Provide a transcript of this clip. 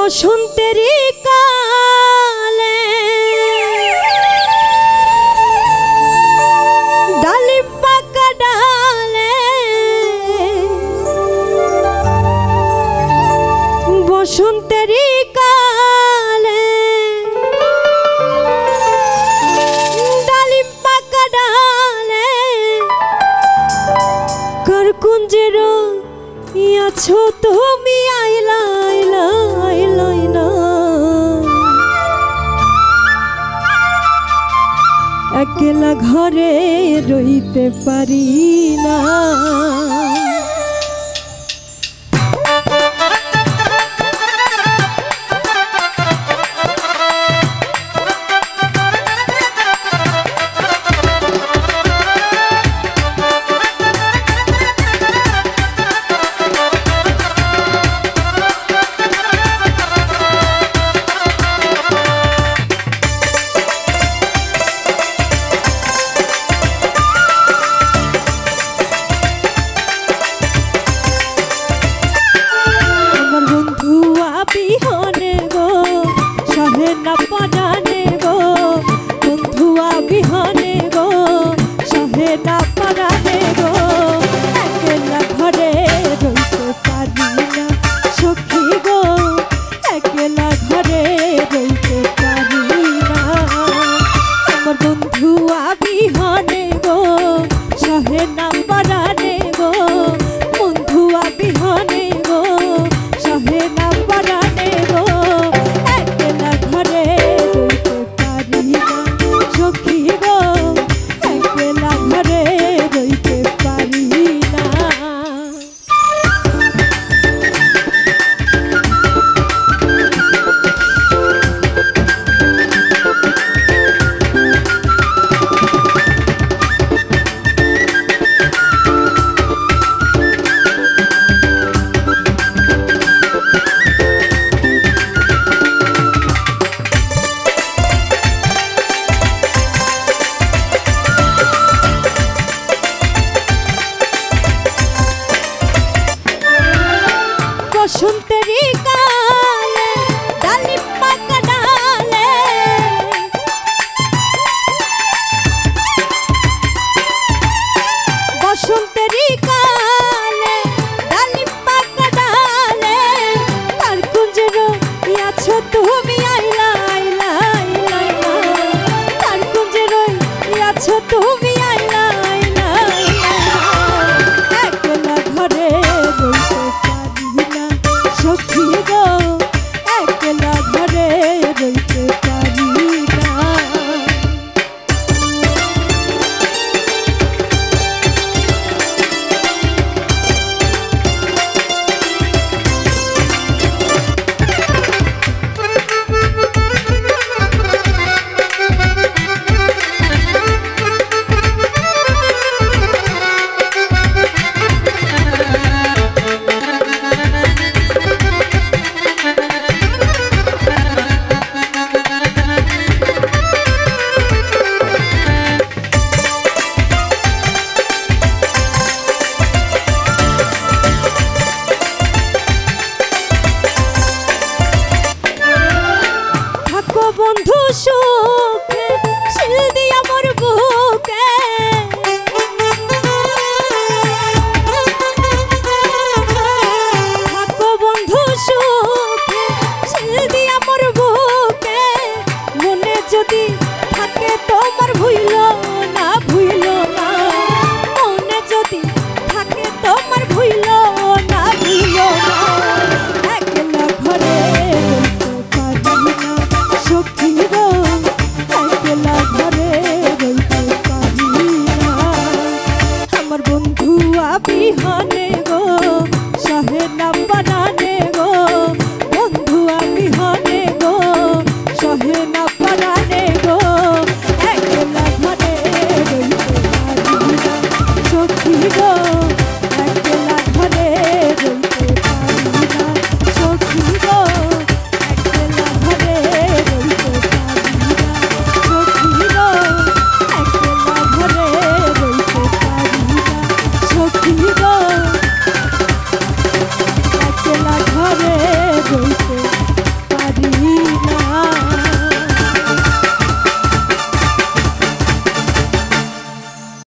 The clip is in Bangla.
বসন্তেরই কালে ডালিম পাকা ডালে বসন্তেরই কালে ডালিম পাকা ডালে করকুঞ্জের আছো তুমি আইলা আইলা আইলা না একলা ঘরে রইতে পারি না বিহনে গো সহে না পরানে গো বন্ধুয়া বিহনে গো সহে না পরানে গো একলা ঘরে রইতে পারি না সখী গো একলা ঘরে রইতে পারি না আমার বন্ধুয়া বিহনে গো সহে না পরানে গো বন্ধুয়া বিহনে গো সহে না পরানে গো একলা ঘরে রইতে পারি না সখী গো একলা ঘরে রইতে পারি না বসন্তেরই কালে ডালিম পাকা ডালে বসন্তেরই কালে ডালিম পাকা ডালে তার কুঞ্জের আছো তুমি আইলা আইলা আইলা তার কুঞ্জের আছো তুমি আইলা আইলা একলা ঘরে রইতে সখী গো একলা ঘরে রইতে পারি না বন্ধু সুখে শিল দিয়া মোর বুকে থাকো বন্ধু সুখে শিল দিয়া মোর বুকে মনে যদি থাকে তোমার ভুইল না ভুইল না মনে যদি থাকে তোমার ভুইল না ভুইল না একলা ঘরে সখী গো একলা ঘরে রইতে পারি না আমার বন্ধুয়া বিহনে গো সহে না পরানে গো বন্ধুয়া বিহনে গো সহে না পরানে গো একলা ঘরে রইতে পারি না সখী গো একলা ঘরে রইতে পারি না সখী গো একলা ঘরে রইতে পারি না সখী গো একলা ঘরে রইতে পারি না সখী গো